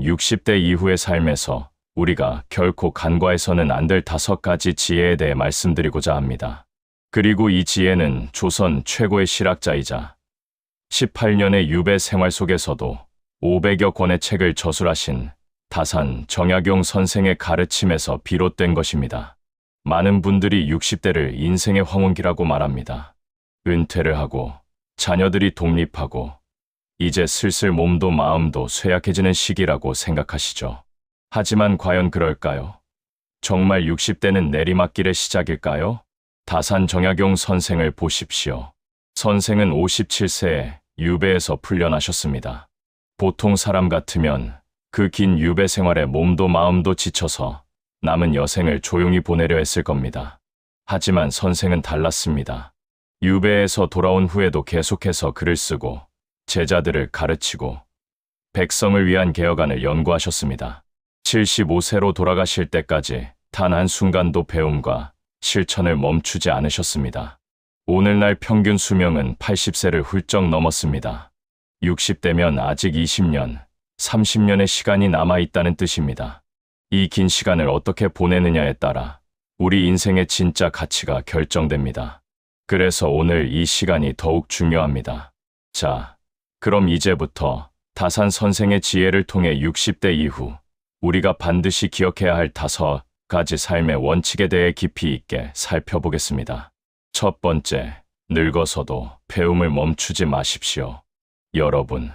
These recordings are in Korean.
60대 이후의 삶에서 우리가 결코 간과해서는 안 될 5가지 지혜에 대해 말씀드리고자 합니다. 그리고 이 지혜는 조선 최고의 실학자이자 18년의 유배 생활 속에서도 500여 권의 책을 저술하신 다산 정약용 선생의 가르침에서 비롯된 것입니다. 많은 분들이 60대를 인생의 황혼기라고 말합니다. 은퇴를 하고 자녀들이 독립하고 이제 슬슬 몸도 마음도 쇠약해지는 시기라고 생각하시죠. 하지만 과연 그럴까요? 정말 60대는 내리막길의 시작일까요? 다산 정약용 선생을 보십시오. 선생은 57세에 유배에서 풀려나셨습니다. 보통 사람 같으면 그 긴 유배 생활에 몸도 마음도 지쳐서 남은 여생을 조용히 보내려 했을 겁니다. 하지만 선생은 달랐습니다. 유배에서 돌아온 후에도 계속해서 글을 쓰고 제자들을 가르치고 백성을 위한 개혁안을 연구하셨습니다. 75세로 돌아가실 때까지 단 한순간도 배움과 실천을 멈추지 않으셨습니다. 오늘날 평균 수명은 80세를 훌쩍 넘었습니다. 60대면 아직 20년, 30년의 시간이 남아있다는 뜻입니다. 이 긴 시간을 어떻게 보내느냐에 따라 우리 인생의 진짜 가치가 결정됩니다. 그래서 오늘 이 시간이 더욱 중요합니다. 자, 그럼 이제부터 다산 선생의 지혜를 통해 60대 이후 우리가 반드시 기억해야 할 5가지 삶의 원칙에 대해 깊이 있게 살펴보겠습니다. 첫 번째, 늙어서도 배움을 멈추지 마십시오. 여러분,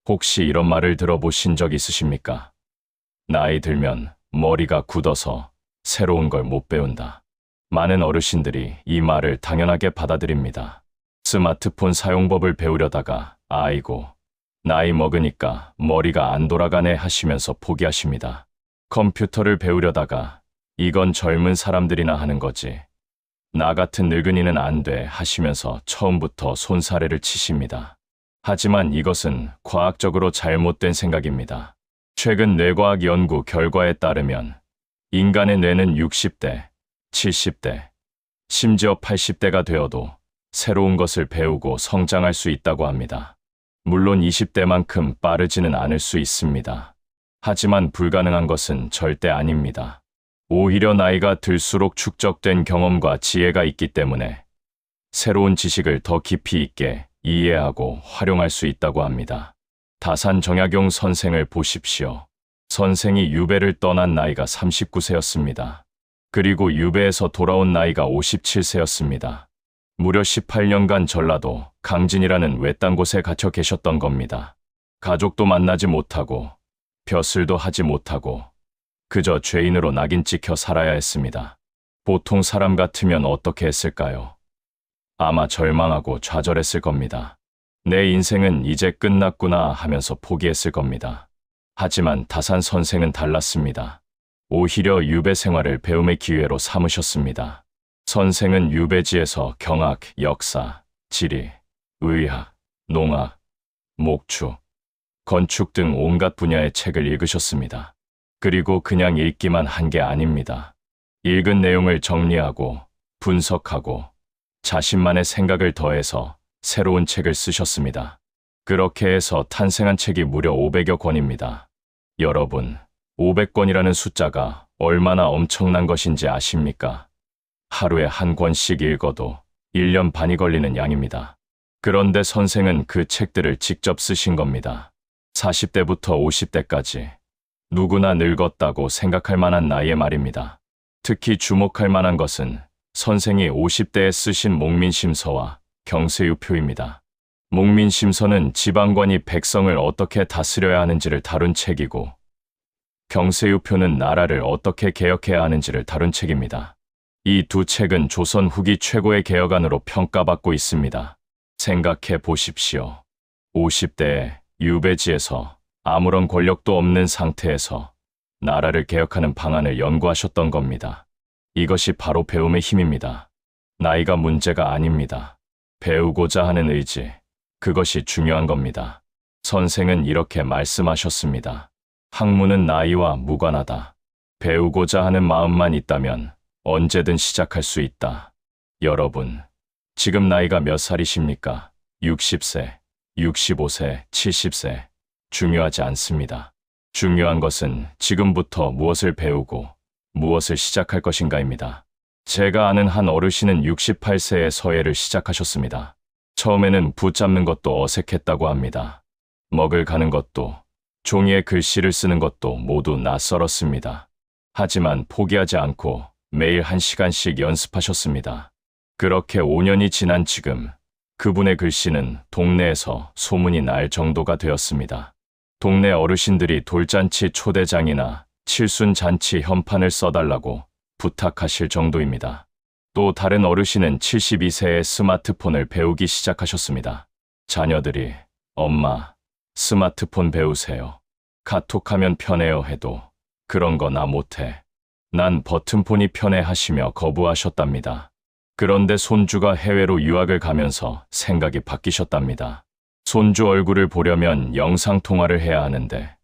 혹시 이런 말을 들어보신 적 있으십니까? 나이 들면 머리가 굳어서 새로운 걸 못 배운다. 많은 어르신들이 이 말을 당연하게 받아들입니다. 스마트폰 사용법을 배우려다가 아이고, 나이 먹으니까 머리가 안 돌아가네 하시면서 포기하십니다. 컴퓨터를 배우려다가 이건 젊은 사람들이나 하는 거지. 나 같은 늙은이는 안 돼 하시면서 처음부터 손사래를 치십니다. 하지만 이것은 과학적으로 잘못된 생각입니다. 최근 뇌과학 연구 결과에 따르면 인간의 뇌는 60대, 70대, 심지어 80대가 되어도 새로운 것을 배우고 성장할 수 있다고 합니다. 물론 20대만큼 빠르지는 않을 수 있습니다. 하지만 불가능한 것은 절대 아닙니다. 오히려 나이가 들수록 축적된 경험과 지혜가 있기 때문에 새로운 지식을 더 깊이 있게 이해하고 활용할 수 있다고 합니다. 다산 정약용 선생을 보십시오. 선생이 유배를 떠난 나이가 39세였습니다. 그리고 유배에서 돌아온 나이가 57세였습니다. 무려 18년간 전라도 강진이라는 외딴 곳에 갇혀 계셨던 겁니다. 가족도 만나지 못하고 벼슬도 하지 못하고 그저 죄인으로 낙인 찍혀 살아야 했습니다. 보통 사람 같으면 어떻게 했을까요? 아마 절망하고 좌절했을 겁니다. 내 인생은 이제 끝났구나 하면서 포기했을 겁니다. 하지만 다산 선생은 달랐습니다. 오히려 유배 생활을 배움의 기회로 삼으셨습니다. 선생은 유배지에서 경학, 역사, 지리, 의학, 농학, 목축, 건축 등 온갖 분야의 책을 읽으셨습니다. 그리고 그냥 읽기만 한 게 아닙니다. 읽은 내용을 정리하고 분석하고 자신만의 생각을 더해서 새로운 책을 쓰셨습니다. 그렇게 해서 탄생한 책이 무려 500여 권입니다. 여러분, 500권이라는 숫자가 얼마나 엄청난 것인지 아십니까? 하루에 한 권씩 읽어도 1년 반이 걸리는 양입니다. 그런데 선생은 그 책들을 직접 쓰신 겁니다. 40대부터 50대까지 누구나 늙었다고 생각할 만한 나이의 말입니다. 특히 주목할 만한 것은 선생이 50대에 쓰신 목민심서와 경세유표입니다. 목민심서는 지방관이 백성을 어떻게 다스려야 하는지를 다룬 책이고 경세유표는 나라를 어떻게 개혁해야 하는지를 다룬 책입니다. 이 두 책은 조선 후기 최고의 개혁안으로 평가받고 있습니다. 생각해 보십시오. 50대에 유배지에서 아무런 권력도 없는 상태에서 나라를 개혁하는 방안을 연구하셨던 겁니다. 이것이 바로 배움의 힘입니다. 나이가 문제가 아닙니다. 배우고자 하는 의지, 그것이 중요한 겁니다. 선생은 이렇게 말씀하셨습니다. 학문은 나이와 무관하다. 배우고자 하는 마음만 있다면 언제든 시작할 수 있다. 여러분, 지금 나이가 몇 살이십니까? 60세, 65세, 70세. 중요하지 않습니다. 중요한 것은 지금부터 무엇을 배우고 무엇을 시작할 것인가입니다. 제가 아는 한 어르신은 68세에 서예를 시작하셨습니다. 처음에는 붙잡는 것도 어색했다고 합니다. 먹을 가는 것도, 종이에 글씨를 쓰는 것도 모두 낯설었습니다. 하지만 포기하지 않고 매일 1시간씩 연습하셨습니다. 그렇게 5년이 지난 지금 그분의 글씨는 동네에서 소문이 날 정도가 되었습니다. 동네 어르신들이 돌잔치 초대장이나 칠순잔치 현판을 써달라고 부탁하실 정도입니다. 또 다른 어르신은 72세에 스마트폰을 배우기 시작하셨습니다. 자녀들이 엄마, 스마트폰 배우세요. 카톡하면 편해요 해도 그런 거 나 못해. 난 버튼폰이 편해 하시며 거부하셨답니다. 그런데 손주가 해외로 유학을 가면서 생각이 바뀌셨답니다. 손주 얼굴을 보려면 영상통화를 해야 하는데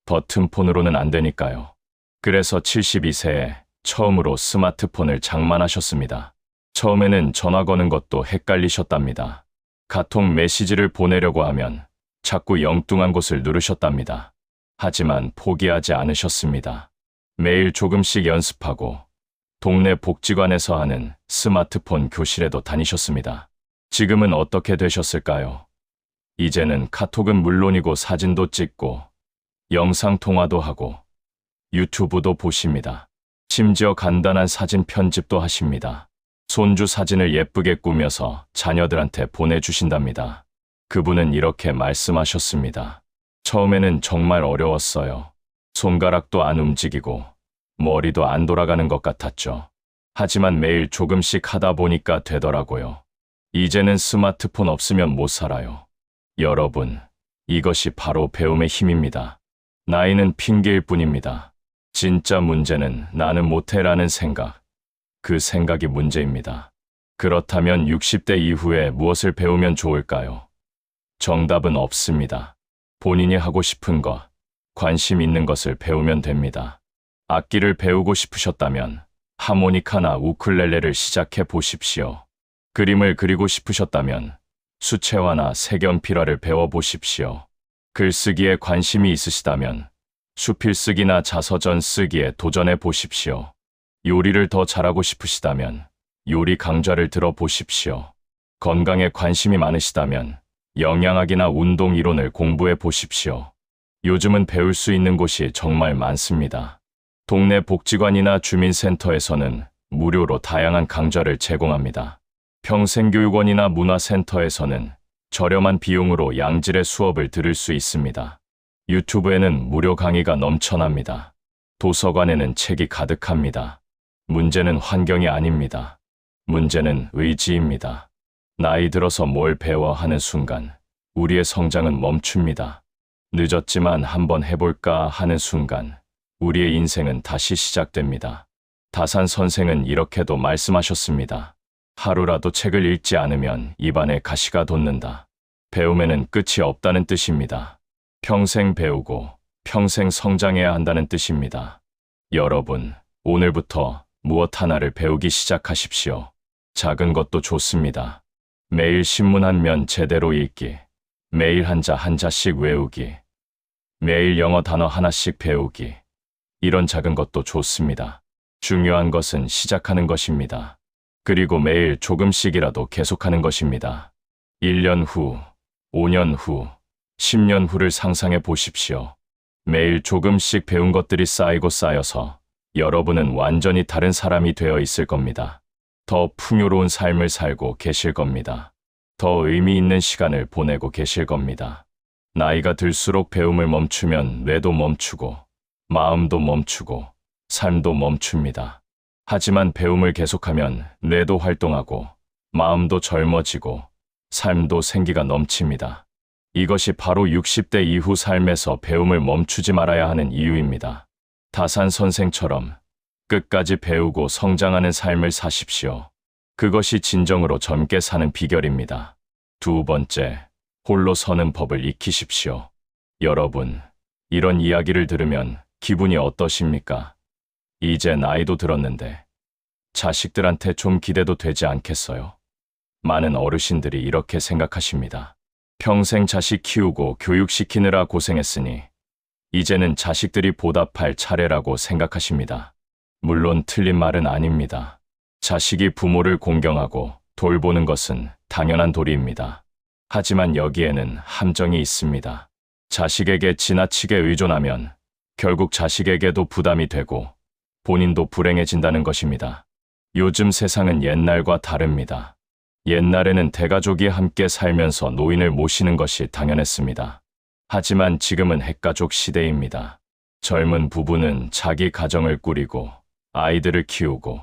버튼폰으로는 안 되니까요. 그래서 72세에 처음으로 스마트폰을 장만하셨습니다. 처음에는 전화 거는 것도 헷갈리셨답니다. 카톡 메시지를 보내려고 하면 자꾸 영뚱한 곳을 누르셨답니다. 하지만 포기하지 않으셨습니다. 매일 조금씩 연습하고 동네 복지관에서 하는 스마트폰 교실에도 다니셨습니다. 지금은 어떻게 되셨을까요? 이제는 카톡은 물론이고 사진도 찍고 영상통화도 하고 유튜브도 보십니다. 심지어 간단한 사진 편집도 하십니다. 손주 사진을 예쁘게 꾸며서 자녀들한테 보내주신답니다. 그분은 이렇게 말씀하셨습니다. 처음에는 정말 어려웠어요. 손가락도 안 움직이고 머리도 안 돌아가는 것 같았죠. 하지만 매일 조금씩 하다 보니까 되더라고요. 이제는 스마트폰 없으면 못 살아요. 여러분, 이것이 바로 배움의 힘입니다. 나이는 핑계일 뿐입니다. 진짜 문제는 나는 못해라는 생각, 그 생각이 문제입니다. 그렇다면 60대 이후에 무엇을 배우면 좋을까요? 정답은 없습니다. 본인이 하고 싶은 것, 관심 있는 것을 배우면 됩니다. 악기를 배우고 싶으셨다면 하모니카나 우쿨렐레를 시작해 보십시오. 그림을 그리고 싶으셨다면 수채화나 색연필화를 배워보십시오. 글쓰기에 관심이 있으시다면 수필쓰기나 자서전 쓰기에 도전해 보십시오. 요리를 더 잘하고 싶으시다면 요리 강좌를 들어보십시오. 건강에 관심이 많으시다면 영양학이나 운동 이론을 공부해 보십시오. 요즘은 배울 수 있는 곳이 정말 많습니다. 동네 복지관이나 주민센터에서는 무료로 다양한 강좌를 제공합니다. 평생교육원이나 문화센터에서는 저렴한 비용으로 양질의 수업을 들을 수 있습니다. 유튜브에는 무료 강의가 넘쳐납니다. 도서관에는 책이 가득합니다. 문제는 환경이 아닙니다. 문제는 의지입니다. 나이 들어서 뭘 배워 하는 순간 우리의 성장은 멈춥니다. 늦었지만 한번 해볼까 하는 순간 우리의 인생은 다시 시작됩니다. 다산 선생은 이렇게도 말씀하셨습니다. 하루라도 책을 읽지 않으면 입안에 가시가 돋는다. 배움에는 끝이 없다는 뜻입니다. 평생 배우고 평생 성장해야 한다는 뜻입니다. 여러분, 오늘부터 무엇 하나를 배우기 시작하십시오. 작은 것도 좋습니다. 매일 신문 한 면 제대로 읽기, 매일 한자씩 외우기, 매일 영어 단어 하나씩 배우기. 이런 작은 것도 좋습니다. 중요한 것은 시작하는 것입니다. 그리고 매일 조금씩이라도 계속하는 것입니다. 1년 후, 5년 후, 10년 후를 상상해 보십시오. 매일 조금씩 배운 것들이 쌓이고 쌓여서 여러분은 완전히 다른 사람이 되어 있을 겁니다. 더 풍요로운 삶을 살고 계실 겁니다. 더 의미 있는 시간을 보내고 계실 겁니다. 나이가 들수록 배움을 멈추면 뇌도 멈추고 마음도 멈추고 삶도 멈춥니다. 하지만 배움을 계속하면 뇌도 활동하고 마음도 젊어지고 삶도 생기가 넘칩니다. 이것이 바로 60대 이후 삶에서 배움을 멈추지 말아야 하는 이유입니다. 다산 선생처럼 끝까지 배우고 성장하는 삶을 사십시오. 그것이 진정으로 젊게 사는 비결입니다. 두 번째, 홀로 서는 법을 익히십시오. 여러분, 이런 이야기를 들으면 기분이 어떠십니까? 이제 나이도 들었는데 자식들한테 좀 기대도 되지 않겠어요? 많은 어르신들이 이렇게 생각하십니다. 평생 자식 키우고 교육시키느라 고생했으니 이제는 자식들이 보답할 차례라고 생각하십니다. 물론 틀린 말은 아닙니다. 자식이 부모를 공경하고 돌보는 것은 당연한 도리입니다. 하지만 여기에는 함정이 있습니다. 자식에게 지나치게 의존하면 결국 자식에게도 부담이 되고 본인도 불행해진다는 것입니다. 요즘 세상은 옛날과 다릅니다. 옛날에는 대가족이 함께 살면서 노인을 모시는 것이 당연했습니다. 하지만 지금은 핵가족 시대입니다. 젊은 부부는 자기 가정을 꾸리고 아이들을 키우고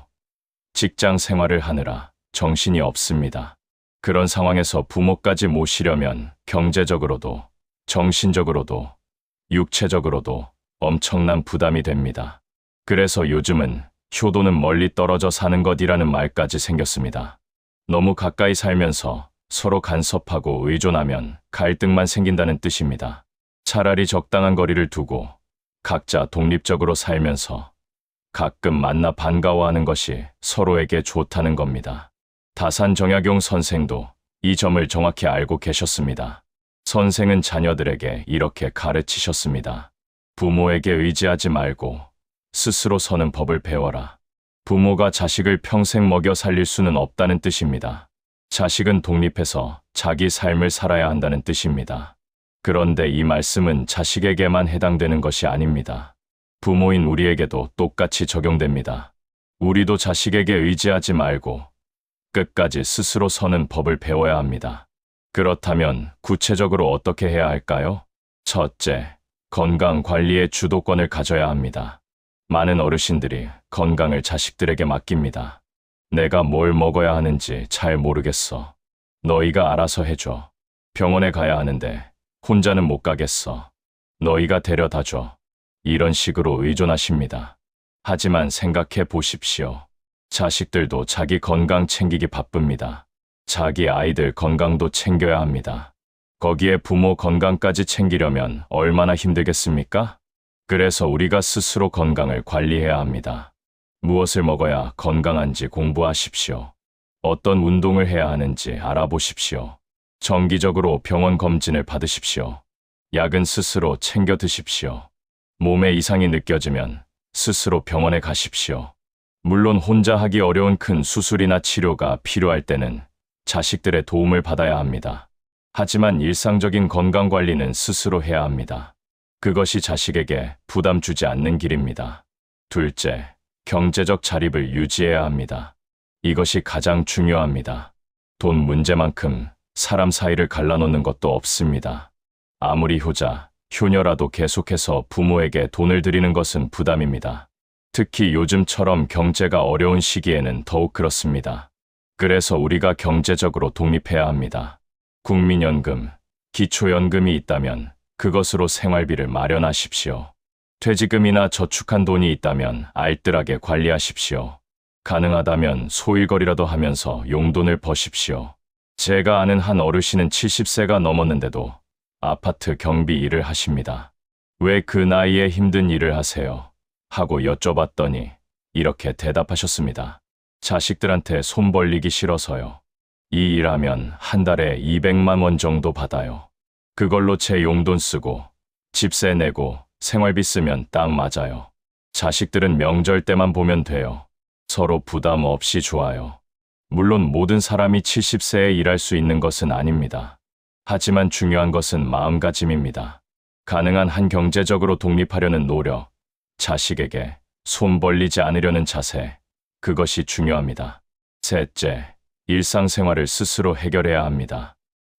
직장 생활을 하느라 정신이 없습니다. 그런 상황에서 부모까지 모시려면 경제적으로도 정신적으로도 육체적으로도 엄청난 부담이 됩니다. 그래서 요즘은 효도는 멀리 떨어져 사는 것이라는 말까지 생겼습니다. 너무 가까이 살면서 서로 간섭하고 의존하면 갈등만 생긴다는 뜻입니다. 차라리 적당한 거리를 두고 각자 독립적으로 살면서 가끔 만나 반가워하는 것이 서로에게 좋다는 겁니다. 다산 정약용 선생도 이 점을 정확히 알고 계셨습니다. 선생은 자녀들에게 이렇게 가르치셨습니다. 부모에게 의지하지 말고 스스로 서는 법을 배워라. 부모가 자식을 평생 먹여 살릴 수는 없다는 뜻입니다. 자식은 독립해서 자기 삶을 살아야 한다는 뜻입니다. 그런데 이 말씀은 자식에게만 해당되는 것이 아닙니다. 부모인 우리에게도 똑같이 적용됩니다. 우리도 자식에게 의지하지 말고 끝까지 스스로 서는 법을 배워야 합니다. 그렇다면 구체적으로 어떻게 해야 할까요? 첫째, 건강 관리의 주도권을 가져야 합니다. 많은 어르신들이 건강을 자식들에게 맡깁니다. 내가 뭘 먹어야 하는지 잘 모르겠어. 너희가 알아서 해줘. 병원에 가야 하는데 혼자는 못 가겠어. 너희가 데려다줘. 이런 식으로 의존하십니다. 하지만 생각해 보십시오. 자식들도 자기 건강 챙기기 바쁩니다. 자기 아이들 건강도 챙겨야 합니다. 거기에 부모 건강까지 챙기려면 얼마나 힘들겠습니까? 그래서 우리가 스스로 건강을 관리해야 합니다. 무엇을 먹어야 건강한지 공부하십시오. 어떤 운동을 해야 하는지 알아보십시오. 정기적으로 병원 검진을 받으십시오. 약은 스스로 챙겨 드십시오. 몸에 이상이 느껴지면 스스로 병원에 가십시오. 물론 혼자 하기 어려운 큰 수술이나 치료가 필요할 때는 자식들의 도움을 받아야 합니다. 하지만 일상적인 건강관리는 스스로 해야 합니다. 그것이 자식에게 부담 주지 않는 길입니다. 둘째, 경제적 자립을 유지해야 합니다. 이것이 가장 중요합니다. 돈 문제만큼 사람 사이를 갈라놓는 것도 없습니다. 아무리 효자, 효녀라도 계속해서 부모에게 돈을 드리는 것은 부담입니다. 특히 요즘처럼 경제가 어려운 시기에는 더욱 그렇습니다. 그래서 우리가 경제적으로 독립해야 합니다. 국민연금, 기초연금이 있다면 그것으로 생활비를 마련하십시오. 퇴직금이나 저축한 돈이 있다면 알뜰하게 관리하십시오. 가능하다면 소일거리라도 하면서 용돈을 버십시오. 제가 아는 한 어르신은 70세가 넘었는데도 아파트 경비 일을 하십니다. 왜 그 나이에 힘든 일을 하세요? 하고 여쭤봤더니 이렇게 대답하셨습니다. 자식들한테 손 벌리기 싫어서요. 이 일하면 한 달에 200만 원 정도 받아요. 그걸로 제 용돈 쓰고 집세 내고 생활비 쓰면 딱 맞아요. 자식들은 명절 때만 보면 돼요. 서로 부담 없이 좋아요. 물론 모든 사람이 70세에 일할 수 있는 것은 아닙니다. 하지만 중요한 것은 마음가짐입니다. 가능한 한 경제적으로 독립하려는 노력, 자식에게 손 벌리지 않으려는 자세, 그것이 중요합니다. 셋째, 일상생활을 스스로 해결해야 합니다.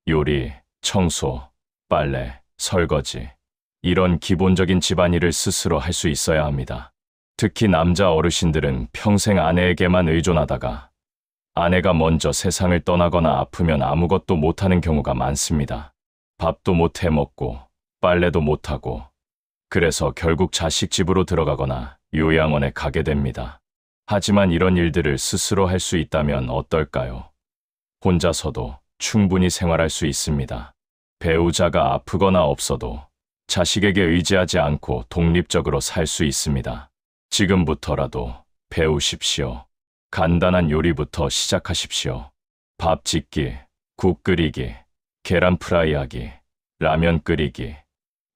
요리, 청소, 빨래, 설거지, 이런 기본적인 집안일을 스스로 할 수 있어야 합니다. 특히 남자 어르신들은 평생 아내에게만 의존하다가 아내가 먼저 세상을 떠나거나 아프면 아무것도 못하는 경우가 많습니다. 밥도 못 해 먹고 빨래도 못하고 그래서 결국 자식 집으로 들어가거나 요양원에 가게 됩니다. 하지만 이런 일들을 스스로 할 수 있다면 어떨까요? 혼자서도 충분히 생활할 수 있습니다. 배우자가 아프거나 없어도 자식에게 의지하지 않고 독립적으로 살 수 있습니다. 지금부터라도 배우십시오. 간단한 요리부터 시작하십시오. 밥 짓기, 국 끓이기, 계란 프라이하기, 라면 끓이기.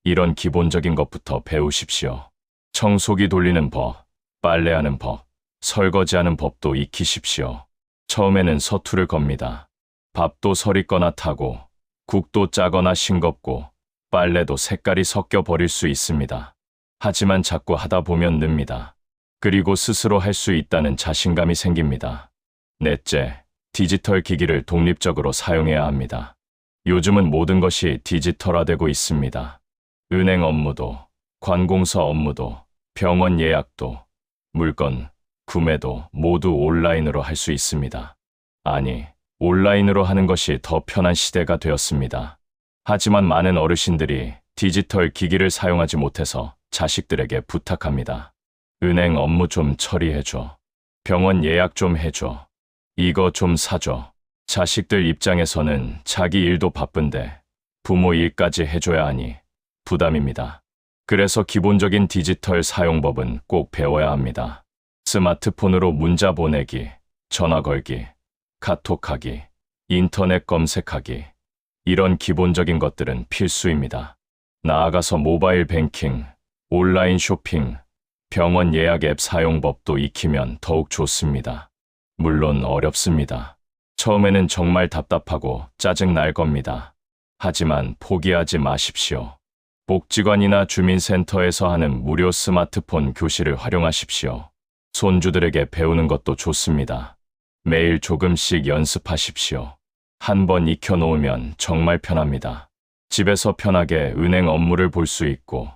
이런 기본적인 것부터 배우십시오. 청소기 돌리는 법, 빨래하는 법, 설거지하는 법도 익히십시오. 처음에는 서투를 겁니다. 밥도 서리거나 타고, 국도 짜거나 싱겁고, 빨래도 색깔이 섞여 버릴 수 있습니다. 하지만 자꾸 하다 보면 늡니다. 그리고 스스로 할 수 있다는 자신감이 생깁니다. 넷째, 디지털 기기를 독립적으로 사용해야 합니다. 요즘은 모든 것이 디지털화되고 있습니다. 은행 업무도, 관공서 업무도, 병원 예약도, 물건, 구매도 모두 온라인으로 할 수 있습니다. 아니, 온라인으로 하는 것이 더 편한 시대가 되었습니다. 하지만 많은 어르신들이 디지털 기기를 사용하지 못해서 자식들에게 부탁합니다. 은행 업무 좀 처리해줘. 병원 예약 좀 해줘. 이거 좀 사줘. 자식들 입장에서는 자기 일도 바쁜데 부모 일까지 해줘야 하니 부담입니다. 그래서 기본적인 디지털 사용법은 꼭 배워야 합니다. 스마트폰으로 문자 보내기, 전화 걸기, 카톡하기, 인터넷 검색하기, 이런 기본적인 것들은 필수입니다. 나아가서 모바일 뱅킹, 온라인 쇼핑, 병원 예약 앱 사용법도 익히면 더욱 좋습니다. 물론 어렵습니다. 처음에는 정말 답답하고 짜증 날 겁니다. 하지만 포기하지 마십시오. 복지관이나 주민센터에서 하는 무료 스마트폰 교실을 활용하십시오. 손주들에게 배우는 것도 좋습니다. 매일 조금씩 연습하십시오. 한 번 익혀놓으면 정말 편합니다. 집에서 편하게 은행 업무를 볼 수 있고,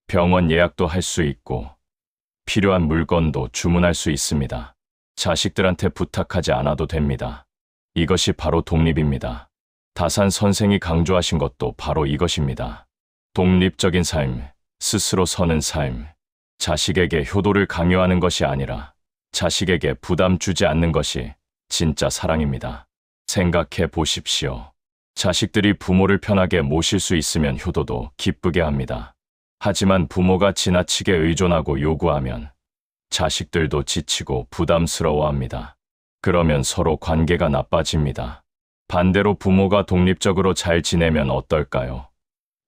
병원 예약도 할 수 있고, 필요한 물건도 주문할 수 있습니다. 자식들한테 부탁하지 않아도 됩니다. 이것이 바로 독립입니다. 다산 선생이 강조하신 것도 바로 이것입니다. 독립적인 삶, 스스로 서는 삶, 자식에게 효도를 강요하는 것이 아니라 자식에게 부담 주지 않는 것이 진짜 사랑입니다. 생각해 보십시오. 자식들이 부모를 편하게 모실 수 있으면 효도도 기쁘게 합니다. 하지만 부모가 지나치게 의존하고 요구하면 자식들도 지치고 부담스러워합니다. 그러면 서로 관계가 나빠집니다. 반대로 부모가 독립적으로 잘 지내면 어떨까요?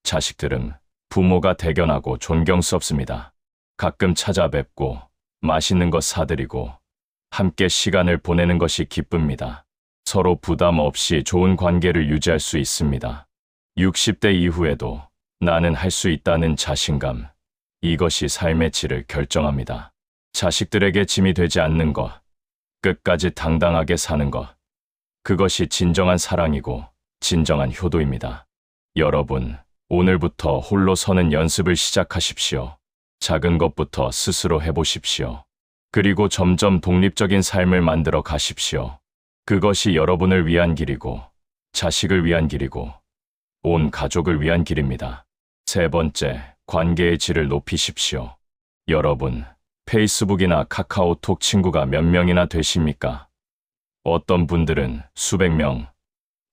자식들은 부모가 대견하고 존경스럽습니다. 가끔 찾아뵙고 맛있는 것 사드리고 함께 시간을 보내는 것이 기쁩니다. 서로 부담 없이 좋은 관계를 유지할 수 있습니다. 60대 이후에도 나는 할 수 있다는 자신감, 이것이 삶의 질을 결정합니다. 자식들에게 짐이 되지 않는 것, 끝까지 당당하게 사는 것, 그것이 진정한 사랑이고 진정한 효도입니다. 여러분, 오늘부터 홀로 서는 연습을 시작하십시오. 작은 것부터 스스로 해보십시오. 그리고 점점 독립적인 삶을 만들어 가십시오. 그것이 여러분을 위한 길이고, 자식을 위한 길이고, 온 가족을 위한 길입니다. 세 번째, 관계의 질을 높이십시오. 여러분, 페이스북이나 카카오톡 친구가 몇 명이나 되십니까? 어떤 분들은 수백 명,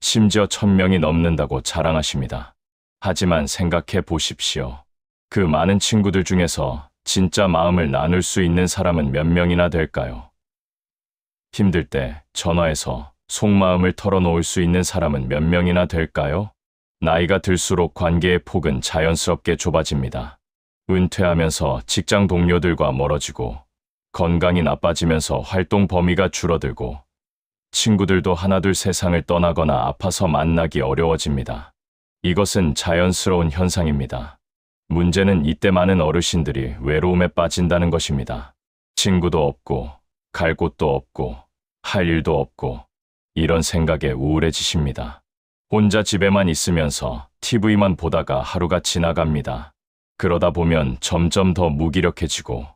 심지어 1000명이 넘는다고 자랑하십니다. 하지만 생각해 보십시오. 그 많은 친구들 중에서 진짜 마음을 나눌 수 있는 사람은 몇 명이나 될까요? 힘들 때 전화해서 속마음을 털어놓을 수 있는 사람은 몇 명이나 될까요? 나이가 들수록 관계의 폭은 자연스럽게 좁아집니다. 은퇴하면서 직장 동료들과 멀어지고, 건강이 나빠지면서 활동 범위가 줄어들고, 친구들도 하나둘 세상을 떠나거나 아파서 만나기 어려워집니다. 이것은 자연스러운 현상입니다. 문제는 이때 많은 어르신들이 외로움에 빠진다는 것입니다. 친구도 없고, 갈 곳도 없고, 할 일도 없고, 이런 생각에 우울해지십니다. 혼자 집에만 있으면서 TV만 보다가 하루가 지나갑니다. 그러다 보면 점점 더 무기력해지고,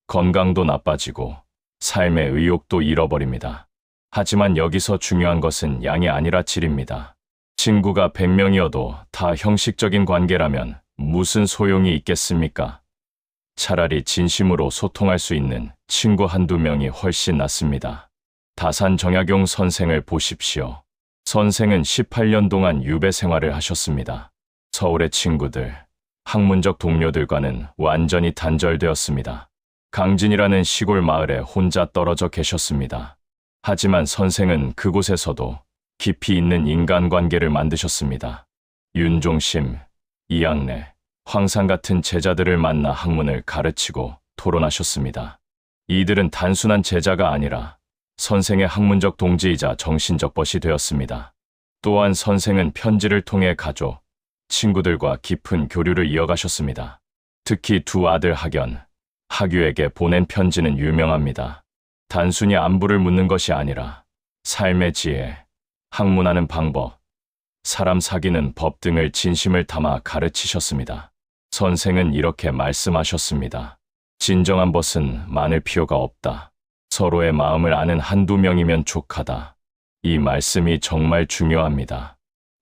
건강도 나빠지고, 삶의 의욕도 잃어버립니다. 하지만 여기서 중요한 것은 양이 아니라 질입니다. 친구가 100명이어도 다 형식적인 관계라면 무슨 소용이 있겠습니까? 차라리 진심으로 소통할 수 있는 친구 한두 명이 훨씬 낫습니다. 다산 정약용 선생을 보십시오. 선생은 18년 동안 유배 생활을 하셨습니다. 서울의 친구들, 학문적 동료들과는 완전히 단절되었습니다. 강진이라는 시골 마을에 혼자 떨어져 계셨습니다. 하지만 선생은 그곳에서도 깊이 있는 인간관계를 만드셨습니다. 윤종심, 이양래, 황상 같은 제자들을 만나 학문을 가르치고 토론하셨습니다. 이들은 단순한 제자가 아니라 선생의 학문적 동지이자 정신적 벗이 되었습니다. 또한 선생은 편지를 통해 가족, 친구들과 깊은 교류를 이어가셨습니다. 특히 두 아들 학연, 학유에게 보낸 편지는 유명합니다. 단순히 안부를 묻는 것이 아니라 삶의 지혜, 학문하는 방법, 사람 사귀는 법 등을 진심을 담아 가르치셨습니다. 선생은 이렇게 말씀하셨습니다. 진정한 벗은 많을 필요가 없다. 서로의 마음을 아는 한두 명이면 족하다. 이 말씀이 정말 중요합니다.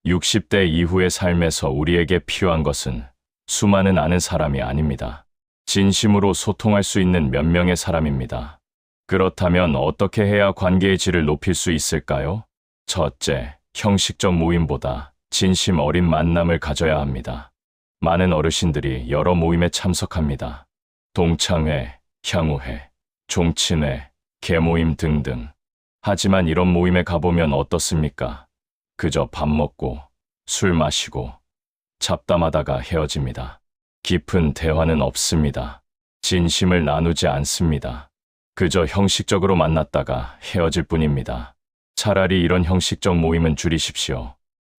60대 이후의 삶에서 우리에게 필요한 것은 수많은 아는 사람이 아닙니다. 진심으로 소통할 수 있는 몇 명의 사람입니다. 그렇다면 어떻게 해야 관계의 질을 높일 수 있을까요? 첫째, 형식적 모임보다 진심 어린 만남을 가져야 합니다. 많은 어르신들이 여러 모임에 참석합니다. 동창회, 향후회, 종친회, 계모임 등등. 하지만 이런 모임에 가보면 어떻습니까? 그저 밥 먹고 술 마시고 잡담하다가 헤어집니다. 깊은 대화는 없습니다. 진심을 나누지 않습니다. 그저 형식적으로 만났다가 헤어질 뿐입니다. 차라리 이런 형식적 모임은 줄이십시오.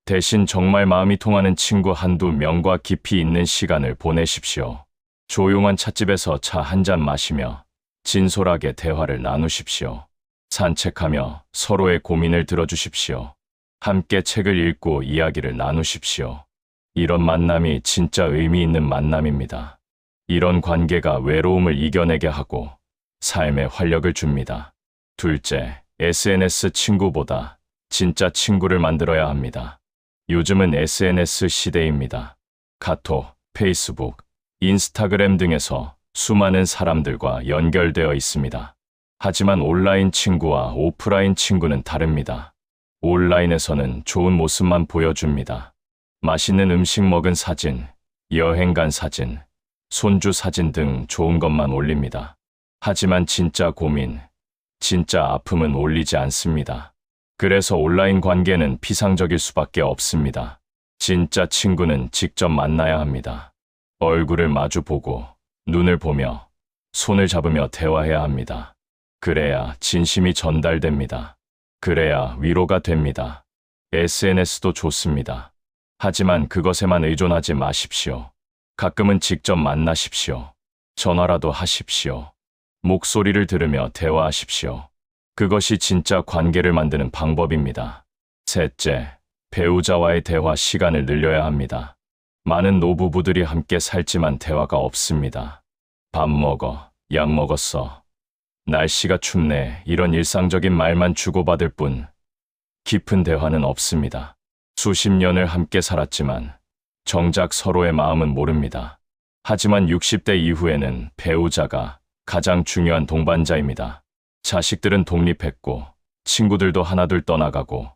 대신 정말 마음이 통하는 친구 한두 명과 깊이 있는 시간을 보내십시오. 조용한 찻집에서 차 한 잔 마시며 진솔하게 대화를 나누십시오. 산책하며 서로의 고민을 들어주십시오. 함께 책을 읽고 이야기를 나누십시오. 이런 만남이 진짜 의미 있는 만남입니다. 이런 관계가 외로움을 이겨내게 하고 삶에 활력을 줍니다. 둘째, SNS 친구보다 진짜 친구를 만들어야 합니다. 요즘은 SNS 시대입니다. 카톡, 페이스북, 인스타그램 등에서 수많은 사람들과 연결되어 있습니다. 하지만 온라인 친구와 오프라인 친구는 다릅니다. 온라인에서는 좋은 모습만 보여줍니다. 맛있는 음식 먹은 사진, 여행 간 사진, 손주 사진 등 좋은 것만 올립니다. 하지만 진짜 고민, 진짜 아픔은 올리지 않습니다. 그래서 온라인 관계는 피상적일 수밖에 없습니다. 진짜 친구는 직접 만나야 합니다. 얼굴을 마주 보고 눈을 보며 손을 잡으며 대화해야 합니다. 그래야 진심이 전달됩니다. 그래야 위로가 됩니다. SNS도 좋습니다. 하지만 그것에만 의존하지 마십시오. 가끔은 직접 만나십시오. 전화라도 하십시오. 목소리를 들으며 대화하십시오. 그것이 진짜 관계를 만드는 방법입니다. 셋째, 배우자와의 대화 시간을 늘려야 합니다. 많은 노부부들이 함께 살지만 대화가 없습니다. 밥 먹어, 약 먹었어, 날씨가 춥네, 이런 일상적인 말만 주고받을 뿐 깊은 대화는 없습니다. 수십 년을 함께 살았지만 정작 서로의 마음은 모릅니다. 하지만 60대 이후에는 배우자가 가장 중요한 동반자입니다. 자식들은 독립했고 친구들도 하나둘 떠나가고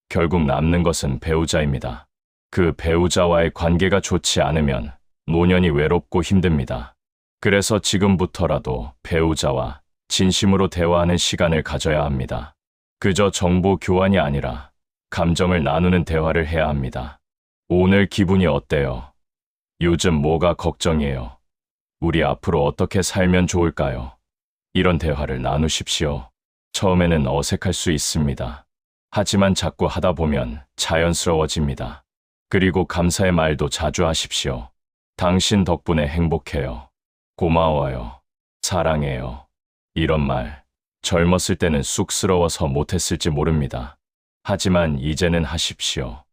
결국 남는 것은 배우자입니다. 그 배우자와의 관계가 좋지 않으면 노년이 외롭고 힘듭니다. 그래서 지금부터라도 배우자와 진심으로 대화하는 시간을 가져야 합니다. 그저 정보 교환이 아니라 감정을 나누는 대화를 해야 합니다. 오늘 기분이 어때요? 요즘 뭐가 걱정이에요? 우리 앞으로 어떻게 살면 좋을까요? 이런 대화를 나누십시오. 처음에는 어색할 수 있습니다. 하지만 자꾸 하다 보면 자연스러워집니다. 그리고 감사의 말도 자주 하십시오. 당신 덕분에 행복해요. 고마워요. 사랑해요. 이런 말, 젊었을 때는 쑥스러워서 못했을지 모릅니다. 하지만 이제는 하십시오.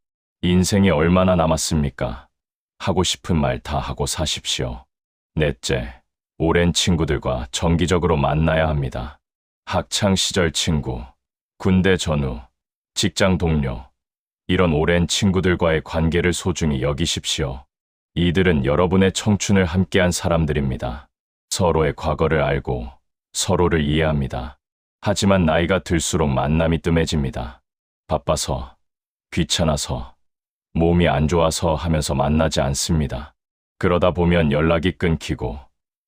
인생이 얼마나 남았습니까? 하고 싶은 말 다 하고 사십시오. 넷째, 오랜 친구들과 정기적으로 만나야 합니다. 학창시절 친구, 군대 전후, 직장 동료, 이런 오랜 친구들과의 관계를 소중히 여기십시오. 이들은 여러분의 청춘을 함께한 사람들입니다. 서로의 과거를 알고 서로를 이해합니다. 하지만 나이가 들수록 만남이 뜸해집니다. 바빠서, 귀찮아서, 몸이 안 좋아서 하면서 만나지 않습니다. 그러다 보면 연락이 끊기고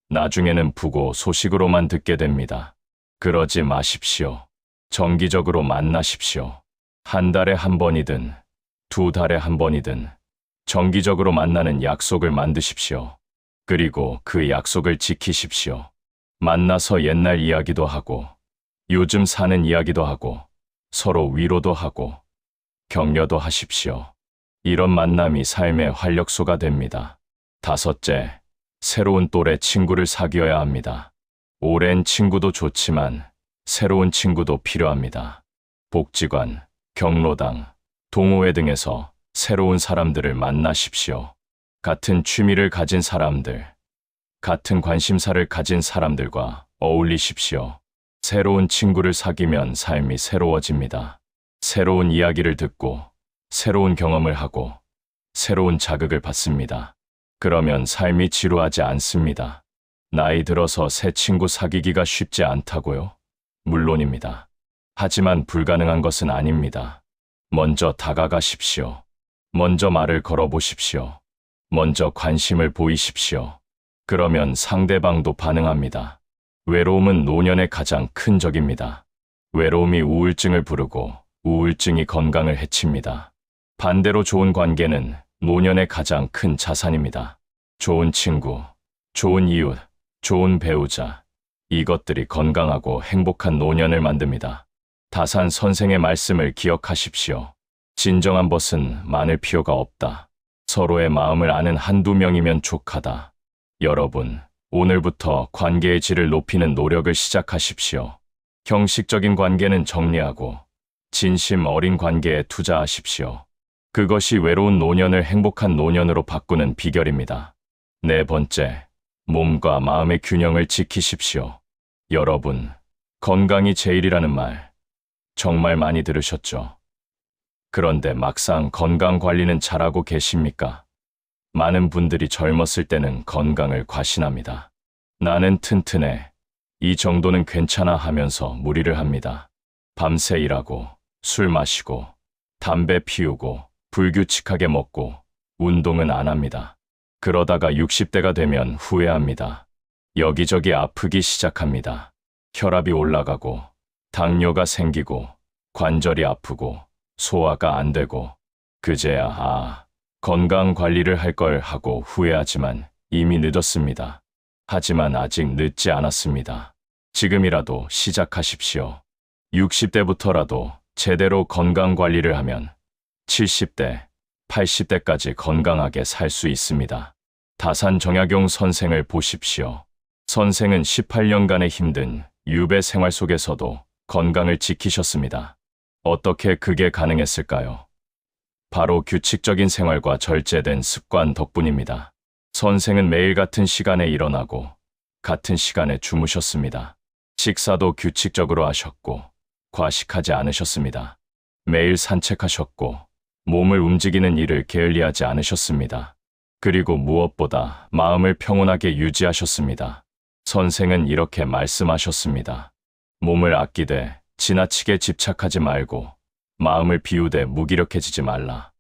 나중에는 부고 소식으로만 듣게 됩니다. 그러지 마십시오. 정기적으로 만나십시오. 한 달에 한 번이든 두 달에 한 번이든 정기적으로 만나는 약속을 만드십시오. 그리고 그 약속을 지키십시오. 만나서 옛날 이야기도 하고, 요즘 사는 이야기도 하고, 서로 위로도 하고, 격려도 하십시오. 이런 만남이 삶의 활력소가 됩니다. 다섯째, 새로운 또래 친구를 사귀어야 합니다. 오랜 친구도 좋지만 새로운 친구도 필요합니다. 복지관, 경로당, 동호회 등에서 새로운 사람들을 만나십시오. 같은 취미를 가진 사람들, 같은 관심사를 가진 사람들과 어울리십시오. 새로운 친구를 사귀면 삶이 새로워집니다. 새로운 이야기를 듣고, 새로운 경험을 하고, 새로운 자극을 받습니다. 그러면 삶이 지루하지 않습니다. 나이 들어서 새 친구 사귀기가 쉽지 않다고요? 물론입니다. 하지만 불가능한 것은 아닙니다. 먼저 다가가십시오. 먼저 말을 걸어보십시오. 먼저 관심을 보이십시오. 그러면 상대방도 반응합니다. 외로움은 노년의 가장 큰 적입니다. 외로움이 우울증을 부르고 우울증이 건강을 해칩니다. 반대로 좋은 관계는 노년의 가장 큰 자산입니다. 좋은 친구, 좋은 이웃, 좋은 배우자, 이것들이 건강하고 행복한 노년을 만듭니다. 다산 선생의 말씀을 기억하십시오. 진정한 벗은 많을 필요가 없다. 서로의 마음을 아는 한두 명이면 족하다. 여러분, 오늘부터 관계의 질을 높이는 노력을 시작하십시오. 형식적인 관계는 정리하고 진심 어린 관계에 투자하십시오. 그것이 외로운 노년을 행복한 노년으로 바꾸는 비결입니다. 네 번째, 몸과 마음의 균형을 지키십시오. 여러분, 건강이 제일이라는 말 정말 많이 들으셨죠? 그런데 막상 건강 관리는 잘하고 계십니까? 많은 분들이 젊었을 때는 건강을 과신합니다. 나는 튼튼해, 이 정도는 괜찮아 하면서 무리를 합니다. 밤새 일하고, 술 마시고, 담배 피우고, 불규칙하게 먹고, 운동은 안 합니다. 그러다가 60대가 되면 후회합니다. 여기저기 아프기 시작합니다. 혈압이 올라가고, 당뇨가 생기고, 관절이 아프고, 소화가 안 되고, 그제야 건강 관리를 할 걸 하고 후회하지만 이미 늦었습니다. 하지만 아직 늦지 않았습니다. 지금이라도 시작하십시오. 60대부터라도 제대로 건강 관리를 하면 70대, 80대까지 건강하게 살 수 있습니다. 다산 정약용 선생을 보십시오. 선생은 18년간의 힘든 유배 생활 속에서도 건강을 지키셨습니다. 어떻게 그게 가능했을까요? 바로 규칙적인 생활과 절제된 습관 덕분입니다. 선생은 매일 같은 시간에 일어나고 같은 시간에 주무셨습니다. 식사도 규칙적으로 하셨고 과식하지 않으셨습니다. 매일 산책하셨고 몸을 움직이는 일을 게을리하지 않으셨습니다. 그리고 무엇보다 마음을 평온하게 유지하셨습니다. 선생은 이렇게 말씀하셨습니다. 몸을 아끼되 지나치게 집착하지 말고 마음을 비우되 무기력해지지 말라.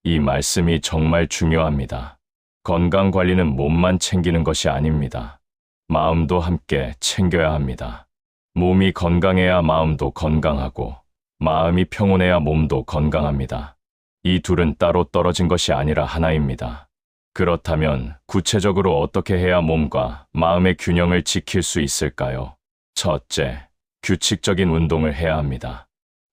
이 말씀이 정말 중요합니다. 건강 관리는 몸만 챙기는 것이 아닙니다. 마음도 함께 챙겨야 합니다. 몸이 건강해야 마음도 건강하고 마음이 평온해야 몸도 건강합니다. 이 둘은 따로 떨어진 것이 아니라 하나입니다. 그렇다면 구체적으로 어떻게 해야 몸과 마음의 균형을 지킬 수 있을까요? 첫째, 규칙적인 운동을 해야 합니다.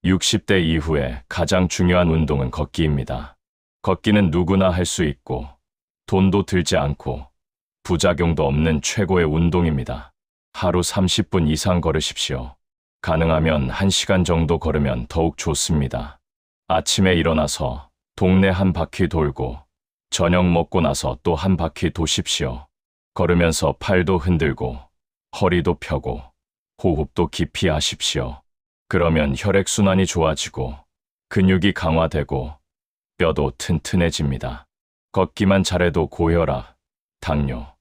60대 이후에 가장 중요한 운동은 걷기입니다. 걷기는 누구나 할 수 있고 돈도 들지 않고 부작용도 없는 최고의 운동입니다. 하루 30분 이상 걸으십시오. 가능하면 1시간 정도 걸으면 더욱 좋습니다. 아침에 일어나서 동네 한 바퀴 돌고 저녁 먹고 나서 또 한 바퀴 도십시오. 걸으면서 팔도 흔들고 허리도 펴고 호흡도 깊이 하십시오. 그러면 혈액순환이 좋아지고 근육이 강화되고 뼈도 튼튼해집니다. 걷기만 잘해도 고혈압, 당뇨,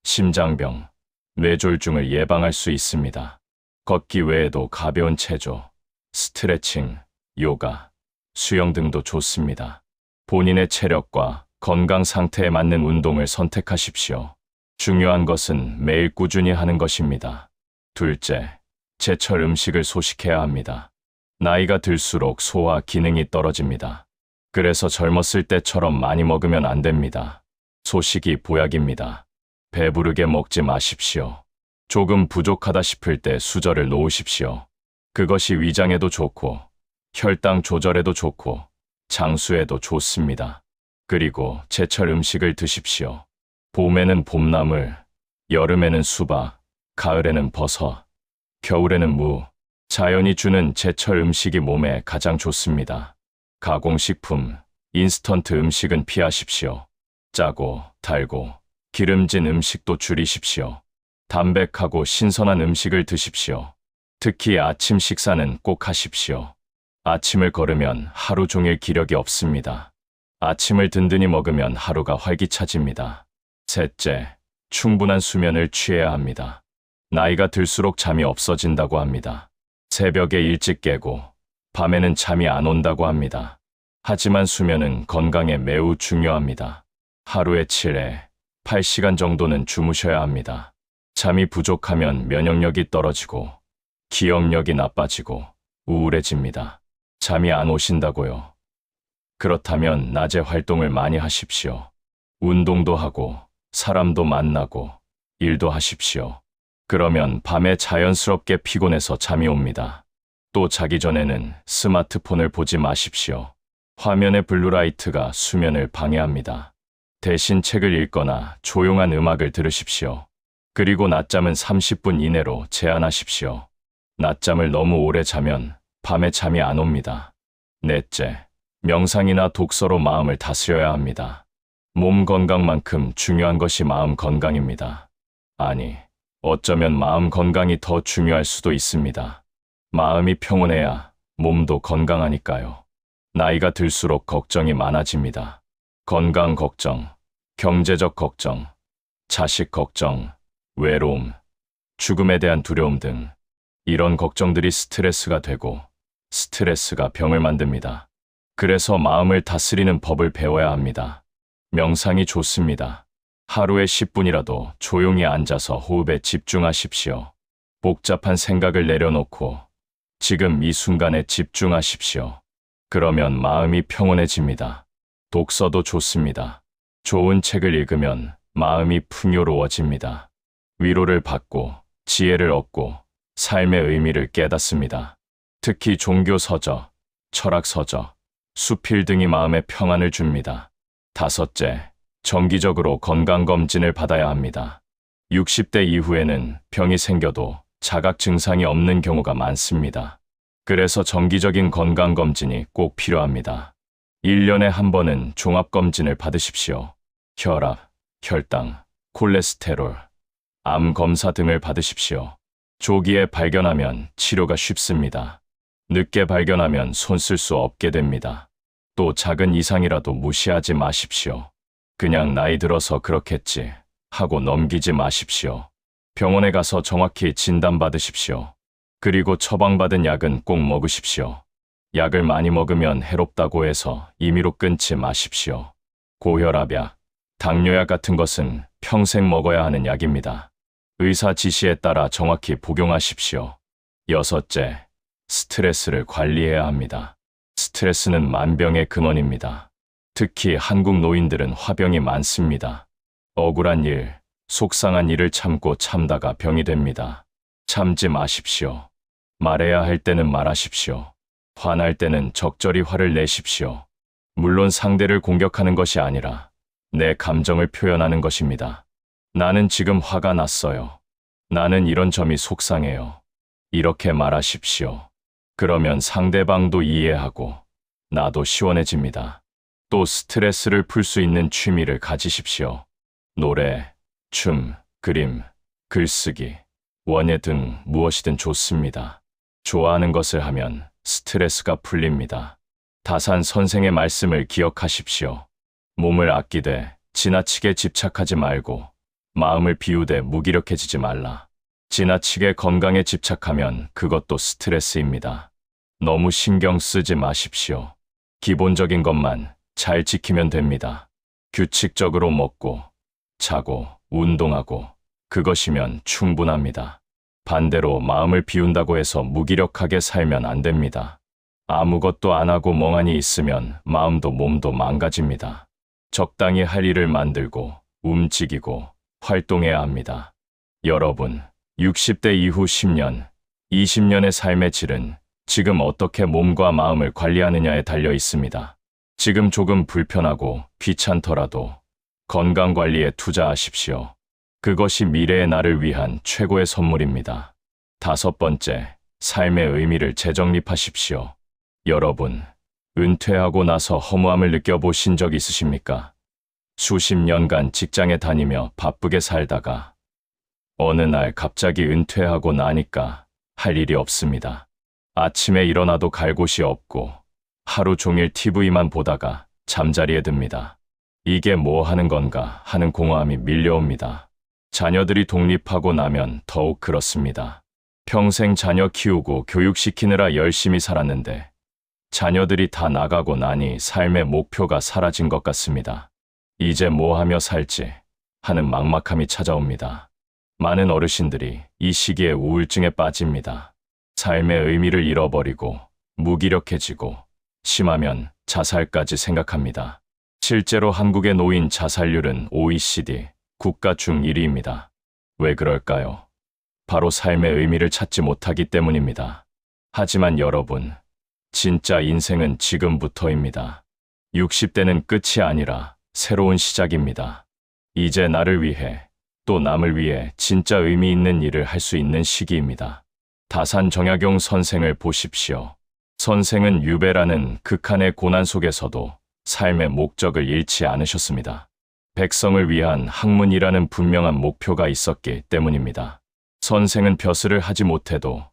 심장병, 뇌졸중을 예방할 수 있습니다. 걷기 외에도 가벼운 체조, 스트레칭, 요가, 수영 등도 좋습니다. 본인의 체력과 건강 상태에 맞는 운동을 선택하십시오. 중요한 것은 매일 꾸준히 하는 것입니다. 둘째, 제철 음식을 소식해야 합니다. 나이가 들수록 소화 기능이 떨어집니다. 그래서 젊었을 때처럼 많이 먹으면 안 됩니다. 소식이 보약입니다. 배부르게 먹지 마십시오. 조금 부족하다 싶을 때 수저를 놓으십시오. 그것이 위장에도 좋고, 혈당 조절에도 좋고, 장수에도 좋습니다. 그리고 제철 음식을 드십시오. 봄에는 봄나물, 여름에는 수박, 가을에는 버섯, 겨울에는 무, 자연이 주는 제철 음식이 몸에 가장 좋습니다. 가공식품, 인스턴트 음식은 피하십시오. 짜고, 달고, 기름진 음식도 줄이십시오. 담백하고 신선한 음식을 드십시오. 특히 아침 식사는 꼭 하십시오. 아침을 걸으면 하루 종일 기력이 없습니다. 아침을 든든히 먹으면 하루가 활기차집니다. 셋째, 충분한 수면을 취해야 합니다. 나이가 들수록 잠이 없어진다고 합니다. 새벽에 일찍 깨고 밤에는 잠이 안 온다고 합니다. 하지만 수면은 건강에 매우 중요합니다. 하루에 7에 8시간 정도는 주무셔야 합니다. 잠이 부족하면 면역력이 떨어지고 기억력이 나빠지고 우울해집니다. 잠이 안 오신다고요? 그렇다면 낮에 활동을 많이 하십시오. 운동도 하고 사람도 만나고 일도 하십시오. 그러면 밤에 자연스럽게 피곤해서 잠이 옵니다. 또 자기 전에는 스마트폰을 보지 마십시오. 화면의 블루라이트가 수면을 방해합니다. 대신 책을 읽거나 조용한 음악을 들으십시오. 그리고 낮잠은 30분 이내로 제한하십시오. 낮잠을 너무 오래 자면 밤에 잠이 안 옵니다. 넷째, 명상이나 독서로 마음을 다스려야 합니다. 몸 건강만큼 중요한 것이 마음 건강입니다. 아니, 어쩌면 마음 건강이 더 중요할 수도 있습니다. 마음이 평온해야 몸도 건강하니까요. 나이가 들수록 걱정이 많아집니다. 건강 걱정, 경제적 걱정, 자식 걱정, 외로움, 죽음에 대한 두려움 등 이런 걱정들이 스트레스가 되고 스트레스가 병을 만듭니다. 그래서 마음을 다스리는 법을 배워야 합니다. 명상이 좋습니다. 하루에 10분이라도 조용히 앉아서 호흡에 집중하십시오. 복잡한 생각을 내려놓고 지금 이 순간에 집중하십시오. 그러면 마음이 평온해집니다. 독서도 좋습니다. 좋은 책을 읽으면 마음이 풍요로워집니다. 위로를 받고 지혜를 얻고 삶의 의미를 깨닫습니다. 특히 종교 서적, 철학 서적, 수필 등이 마음에 평안을 줍니다. 다섯째, 정기적으로 건강검진을 받아야 합니다. 60대 이후에는 병이 생겨도 자각 증상이 없는 경우가 많습니다. 그래서 정기적인 건강검진이 꼭 필요합니다. 1년에 한 번은 종합검진을 받으십시오. 혈압, 혈당, 콜레스테롤, 암 검사 등을 받으십시오. 조기에 발견하면 치료가 쉽습니다. 늦게 발견하면 손 쓸 수 없게 됩니다. 또 작은 이상이라도 무시하지 마십시오. 그냥 나이 들어서 그렇겠지 하고 넘기지 마십시오. 병원에 가서 정확히 진단받으십시오. 그리고 처방받은 약은 꼭 먹으십시오. 약을 많이 먹으면 해롭다고 해서 임의로 끊지 마십시오. 고혈압약, 당뇨약 같은 것은 평생 먹어야 하는 약입니다. 의사 지시에 따라 정확히 복용하십시오. 여섯째, 스트레스를 관리해야 합니다. 스트레스는 만병의 근원입니다. 특히 한국 노인들은 화병이 많습니다. 억울한 일, 속상한 일을 참고 참다가 병이 됩니다. 참지 마십시오. 말해야 할 때는 말하십시오. 화날 때는 적절히 화를 내십시오. 물론 상대를 공격하는 것이 아니라 내 감정을 표현하는 것입니다. 나는 지금 화가 났어요. 나는 이런 점이 속상해요. 이렇게 말하십시오. 그러면 상대방도 이해하고 나도 시원해집니다. 또 스트레스를 풀 수 있는 취미를 가지십시오. 노래, 춤, 그림, 글쓰기, 원예 등 무엇이든 좋습니다. 좋아하는 것을 하면 스트레스가 풀립니다. 다산 선생의 말씀을 기억하십시오. 몸을 아끼되 지나치게 집착하지 말고 마음을 비우되 무기력해지지 말라. 지나치게 건강에 집착하면 그것도 스트레스입니다. 너무 신경 쓰지 마십시오. 기본적인 것만 잘 지키면 됩니다. 규칙적으로 먹고, 자고, 운동하고, 그것이면 충분합니다. 반대로 마음을 비운다고 해서 무기력하게 살면 안 됩니다. 아무것도 안 하고 멍하니 있으면 마음도 몸도 망가집니다. 적당히 할 일을 만들고 움직이고 활동해야 합니다. 여러분, 60대 이후 10년, 20년의 삶의 질은 지금 어떻게 몸과 마음을 관리하느냐에 달려 있습니다. 지금 조금 불편하고 귀찮더라도 건강 관리에 투자하십시오. 그것이 미래의 나를 위한 최고의 선물입니다. 5번째, 삶의 의미를 재정립하십시오. 여러분, 은퇴하고 나서 허무함을 느껴보신 적 있으십니까? 수십 년간 직장에 다니며 바쁘게 살다가 어느 날 갑자기 은퇴하고 나니까 할 일이 없습니다. 아침에 일어나도 갈 곳이 없고 하루 종일 TV만 보다가 잠자리에 듭니다. 이게 뭐 하는 건가 하는 공허함이 밀려옵니다. 자녀들이 독립하고 나면 더욱 그렇습니다. 평생 자녀 키우고 교육시키느라 열심히 살았는데 자녀들이 다 나가고 나니 삶의 목표가 사라진 것 같습니다. 이제 뭐 하며 살지 하는 막막함이 찾아옵니다. 많은 어르신들이 이 시기에 우울증에 빠집니다. 삶의 의미를 잃어버리고 무기력해지고 심하면 자살까지 생각합니다. 실제로 한국의 노인 자살률은 OECD 국가 중 1위입니다. 왜 그럴까요? 바로 삶의 의미를 찾지 못하기 때문입니다. 하지만 여러분, 진짜 인생은 지금부터입니다. 60대는 끝이 아니라 새로운 시작입니다. 이제 나를 위해 또 남을 위해 진짜 의미 있는 일을 할 수 있는 시기입니다. 다산 정약용 선생을 보십시오. 선생은 유배라는 극한의 고난 속에서도 삶의 목적을 잃지 않으셨습니다. 백성을 위한 학문이라는 분명한 목표가 있었기 때문입니다. 선생은 벼슬을 하지 못해도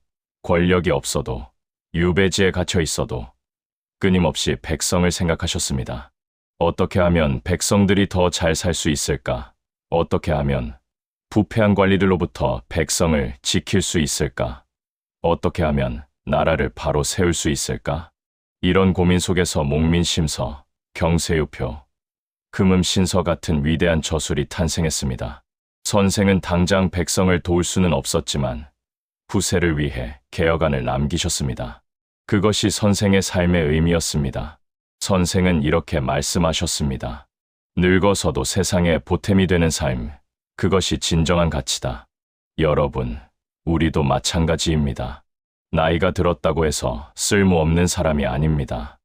권력이 없어도 유배지에 갇혀 있어도 끊임없이 백성을 생각하셨습니다. 어떻게 하면 백성들이 더 잘 살 수 있을까? 어떻게 하면 부패한 관리들로부터 백성을 지킬 수 있을까? 어떻게 하면 나라를 바로 세울 수 있을까? 이런 고민 속에서 목민심서, 경세유표, 금음신서 같은 위대한 저술이 탄생했습니다. 선생은 당장 백성을 도울 수는 없었지만 후세를 위해 개혁안을 남기셨습니다. 그것이 선생의 삶의 의미였습니다. 선생은 이렇게 말씀하셨습니다. 늙어서도 세상에 보탬이 되는 삶, 그것이 진정한 가치다. 여러분, 우리도 마찬가지입니다. 나이가 들었다고 해서 쓸모없는 사람이 아닙니다.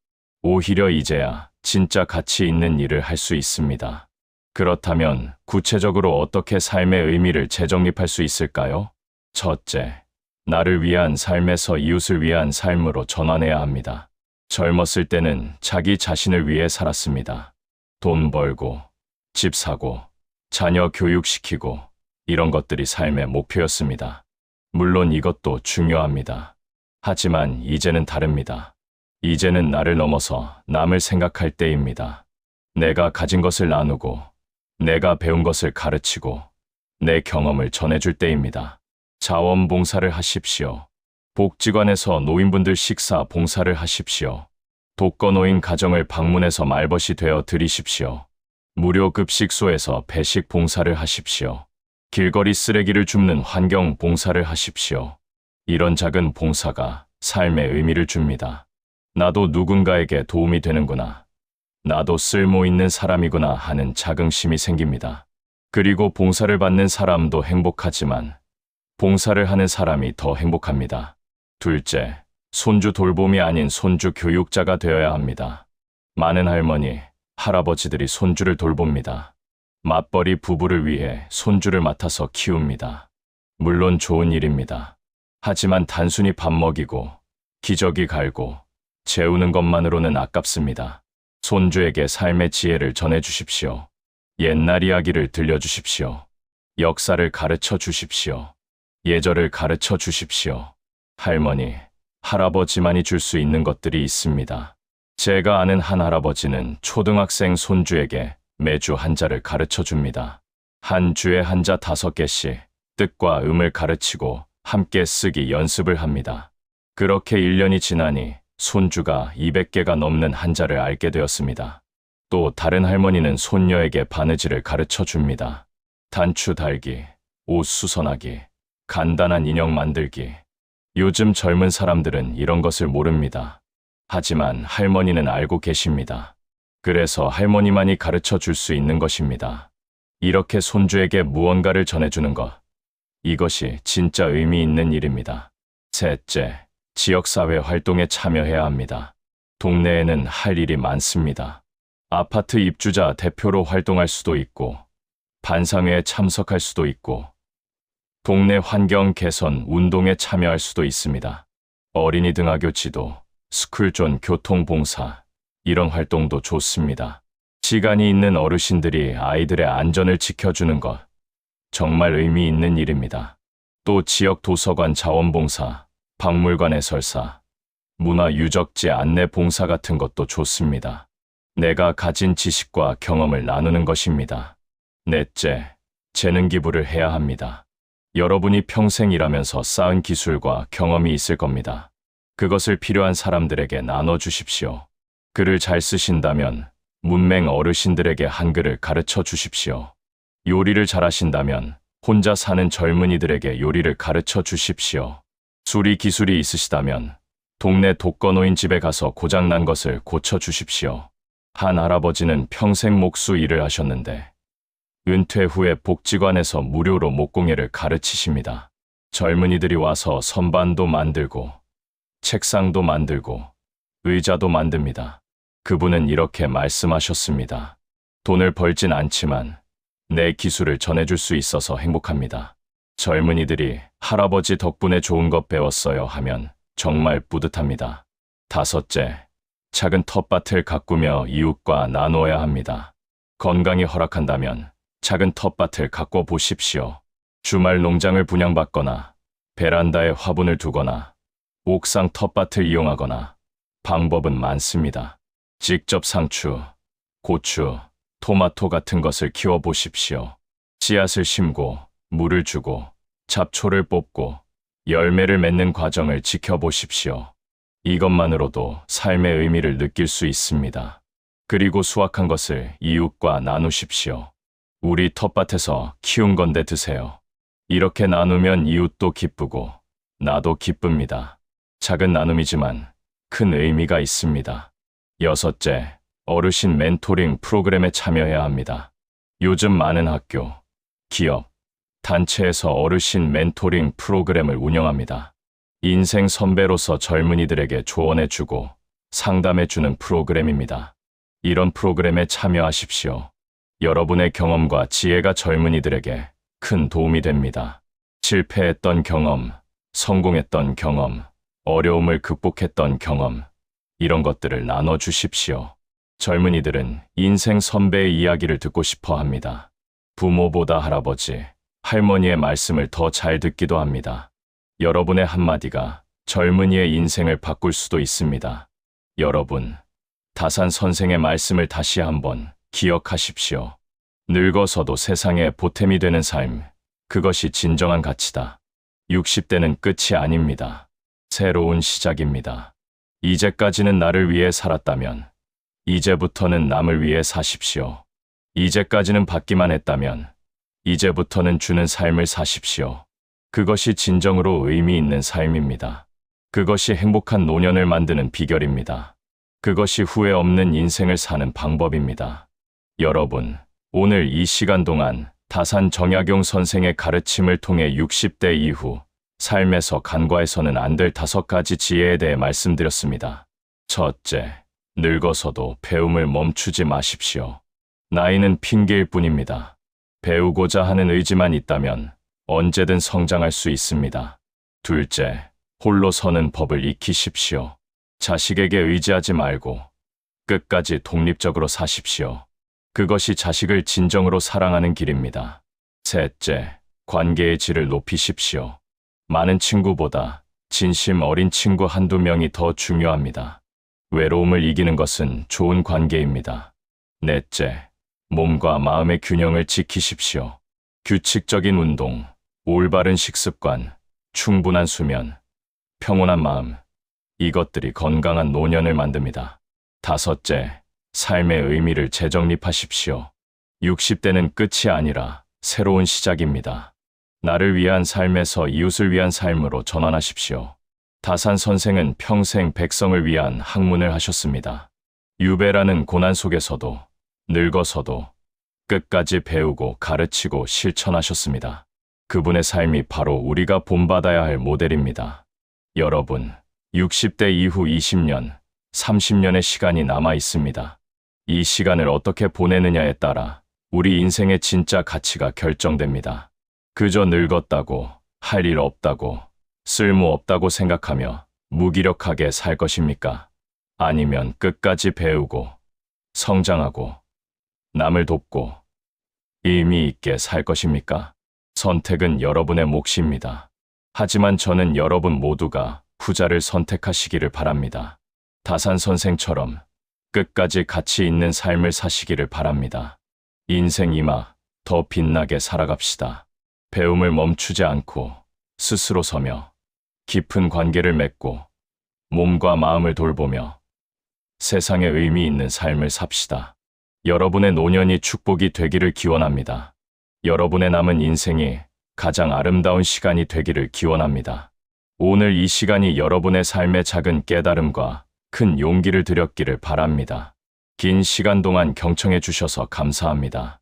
오히려 이제야 진짜 가치 있는 일을 할 수 있습니다. 그렇다면 구체적으로 어떻게 삶의 의미를 재정립할 수 있을까요? 첫째, 나를 위한 삶에서 이웃을 위한 삶으로 전환해야 합니다. 젊었을 때는 자기 자신을 위해 살았습니다. 돈 벌고, 집 사고, 자녀 교육시키고, 이런 것들이 삶의 목표였습니다. 물론 이것도 중요합니다. 하지만 이제는 다릅니다. 이제는 나를 넘어서 남을 생각할 때입니다. 내가 가진 것을 나누고, 내가 배운 것을 가르치고, 내 경험을 전해줄 때입니다. 자원봉사를 하십시오. 복지관에서 노인분들 식사 봉사를 하십시오. 독거노인 가정을 방문해서 말벗이 되어 드리십시오. 무료 급식소에서 배식 봉사를 하십시오. 길거리 쓰레기를 줍는 환경 봉사를 하십시오. 이런 작은 봉사가 삶의 의미를 줍니다. 나도 누군가에게 도움이 되는구나. 나도 쓸모 있는 사람이구나 하는 자긍심이 생깁니다. 그리고 봉사를 받는 사람도 행복하지만 봉사를 하는 사람이 더 행복합니다. 둘째, 손주 돌봄이 아닌 손주 교육자가 되어야 합니다. 많은 할머니, 할아버지들이 손주를 돌봅니다. 맞벌이 부부를 위해 손주를 맡아서 키웁니다. 물론 좋은 일입니다. 하지만 단순히 밥 먹이고 기저귀 갈고 재우는 것만으로는 아깝습니다. 손주에게 삶의 지혜를 전해주십시오. 옛날 이야기를 들려주십시오. 역사를 가르쳐 주십시오. 예절을 가르쳐 주십시오. 할머니, 할아버지만이 줄 수 있는 것들이 있습니다. 제가 아는 한 할아버지는 초등학생 손주에게 매주 한자를 가르쳐 줍니다. 한 주에 한자 5개씩 뜻과 음을 가르치고 함께 쓰기 연습을 합니다. 그렇게 1년이 지나니 손주가 200개가 넘는 한자를 알게 되었습니다. 또 다른 할머니는 손녀에게 바느질을 가르쳐 줍니다. 단추 달기, 옷 수선하기, 간단한 인형 만들기. 요즘 젊은 사람들은 이런 것을 모릅니다. 하지만 할머니는 알고 계십니다. 그래서 할머니만이 가르쳐 줄 수 있는 것입니다. 이렇게 손주에게 무언가를 전해주는 것. 이것이 진짜 의미 있는 일입니다. 셋째, 지역사회 활동에 참여해야 합니다. 동네에는 할 일이 많습니다. 아파트 입주자 대표로 활동할 수도 있고, 반상회에 참석할 수도 있고, 동네 환경 개선 운동에 참여할 수도 있습니다. 어린이 등하교 지도, 스쿨존 교통봉사, 이런 활동도 좋습니다. 시간이 있는 어르신들이 아이들의 안전을 지켜주는 것, 정말 의미 있는 일입니다. 또 지역 도서관 자원봉사, 박물관 해설사, 문화유적지 안내 봉사 같은 것도 좋습니다. 내가 가진 지식과 경험을 나누는 것입니다. 넷째, 재능 기부를 해야 합니다. 여러분이 평생 일하면서 쌓은 기술과 경험이 있을 겁니다. 그것을 필요한 사람들에게 나눠주십시오. 글을 잘 쓰신다면 문맹 어르신들에게 한글을 가르쳐 주십시오. 요리를 잘하신다면 혼자 사는 젊은이들에게 요리를 가르쳐 주십시오. 수리 기술이 있으시다면 동네 독거노인 집에 가서 고장난 것을 고쳐 주십시오. 한 할아버지는 평생 목수 일을 하셨는데 은퇴 후에 복지관에서 무료로 목공예를 가르치십니다. 젊은이들이 와서 선반도 만들고 책상도 만들고 의자도 만듭니다. 그분은 이렇게 말씀하셨습니다. 돈을 벌진 않지만 내 기술을 전해줄 수 있어서 행복합니다. 젊은이들이 할아버지 덕분에 좋은 것 배웠어요 하면 정말 뿌듯합니다. 다섯째, 작은 텃밭을 가꾸며 이웃과 나누어야 합니다. 건강이 허락한다면 작은 텃밭을 가꿔 보십시오. 주말 농장을 분양받거나 베란다에 화분을 두거나 옥상 텃밭을 이용하거나 방법은 많습니다. 직접 상추, 고추, 토마토 같은 것을 키워보십시오. 씨앗을 심고 물을 주고 잡초를 뽑고 열매를 맺는 과정을 지켜보십시오. 이것만으로도 삶의 의미를 느낄 수 있습니다. 그리고 수확한 것을 이웃과 나누십시오. 우리 텃밭에서 키운 건데 드세요. 이렇게 나누면 이웃도 기쁘고 나도 기쁩니다. 작은 나눔이지만 큰 의미가 있습니다. 여섯째, 어르신 멘토링 프로그램에 참여해야 합니다. 요즘 많은 학교, 기업, 단체에서 어르신 멘토링 프로그램을 운영합니다. 인생 선배로서 젊은이들에게 조언해주고 상담해주는 프로그램입니다. 이런 프로그램에 참여하십시오. 여러분의 경험과 지혜가 젊은이들에게 큰 도움이 됩니다. 실패했던 경험, 성공했던 경험, 어려움을 극복했던 경험, 이런 것들을 나눠주십시오. 젊은이들은 인생 선배의 이야기를 듣고 싶어 합니다. 부모보다 할아버지, 할머니의 말씀을 더 잘 듣기도 합니다. 여러분의 한마디가 젊은이의 인생을 바꿀 수도 있습니다. 여러분, 다산 선생의 말씀을 다시 한번 기억하십시오. 늙어서도 세상에 보탬이 되는 삶, 그것이 진정한 가치다. 60대는 끝이 아닙니다. 새로운 시작입니다. 이제까지는 나를 위해 살았다면 이제부터는 남을 위해 사십시오. 이제까지는 받기만 했다면 이제부터는 주는 삶을 사십시오. 그것이 진정으로 의미 있는 삶입니다. 그것이 행복한 노년을 만드는 비결입니다. 그것이 후회 없는 인생을 사는 방법입니다. 여러분, 오늘 이 시간 동안 다산 정약용 선생의 가르침을 통해 60대 이후 삶에서 간과해서는 안 될 5가지 지혜에 대해 말씀드렸습니다. 첫째, 늙어서도 배움을 멈추지 마십시오. 나이는 핑계일 뿐입니다. 배우고자 하는 의지만 있다면 언제든 성장할 수 있습니다. 둘째, 홀로 서는 법을 익히십시오. 자식에게 의지하지 말고 끝까지 독립적으로 사십시오. 그것이 자식을 진정으로 사랑하는 길입니다. 셋째, 관계의 질을 높이십시오. 많은 친구보다 진심 어린 친구 한두 명이 더 중요합니다. 외로움을 이기는 것은 좋은 관계입니다. 넷째, 몸과 마음의 균형을 지키십시오. 규칙적인 운동, 올바른 식습관, 충분한 수면, 평온한 마음, 이것들이 건강한 노년을 만듭니다. 다섯째, 삶의 의미를 재정립하십시오. 60대는 끝이 아니라 새로운 시작입니다. 나를 위한 삶에서 이웃을 위한 삶으로 전환하십시오. 다산 선생은 평생 백성을 위한 학문을 하셨습니다. 유배라는 고난 속에서도 늙어서도 끝까지 배우고 가르치고 실천하셨습니다. 그분의 삶이 바로 우리가 본받아야 할 모델입니다. 여러분, 60대 이후 20년, 30년의 시간이 남아 있습니다. 이 시간을 어떻게 보내느냐에 따라 우리 인생의 진짜 가치가 결정됩니다. 그저 늙었다고, 할 일 없다고, 쓸모없다고 생각하며 무기력하게 살 것입니까? 아니면 끝까지 배우고, 성장하고, 남을 돕고, 의미 있게 살 것입니까? 선택은 여러분의 몫입니다. 하지만 저는 여러분 모두가 후자를 선택하시기를 바랍니다. 다산 선생처럼 끝까지 가치 있는 삶을 사시기를 바랍니다. 인생 이마 더 빛나게 살아갑시다. 배움을 멈추지 않고 스스로 서며 깊은 관계를 맺고 몸과 마음을 돌보며 세상에 의미 있는 삶을 삽시다. 여러분의 노년이 축복이 되기를 기원합니다. 여러분의 남은 인생이 가장 아름다운 시간이 되기를 기원합니다. 오늘 이 시간이 여러분의 삶의 작은 깨달음과 큰 용기를 드렸기를 바랍니다. 긴 시간 동안 경청해 주셔서 감사합니다.